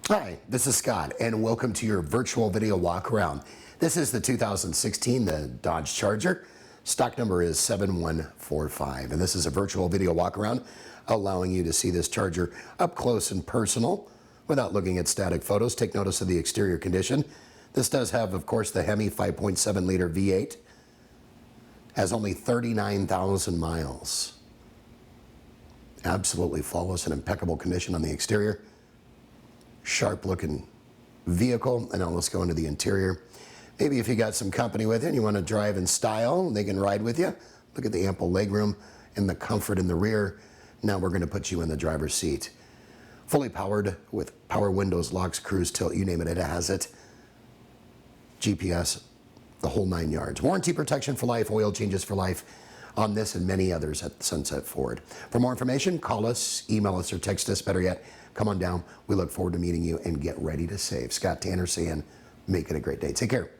Hi, this is Scott, and welcome to your virtual video walk around. This is the 2016 the Dodge Charger. Stock number is 7145, and this is a virtual video walk around allowing you to see this Charger up close and personal without looking at static photos. Take notice of the exterior condition. This does have, of course, the Hemi 5.7 liter V8. Has only 39,000 miles. Absolutely flawless and impeccable condition on the exterior. Sharp looking vehicle. And now let's go into the interior. Maybe if you got some company with you and you want to drive in style, they can ride with you. Look at the ample legroom and the comfort in the rear. Now we're going to put you in the driver's seat. Fully powered with power windows, locks, cruise, tilt, you name it, it has it. GPS, the whole 9 yards. Warranty protection for life, oil changes for life on this and many others at Sunset Ford. For more information, call us, email us, or text us. Better yet, come on down. We look forward to meeting you and get ready to save. Scott Tanner saying, make it a great day. Take care.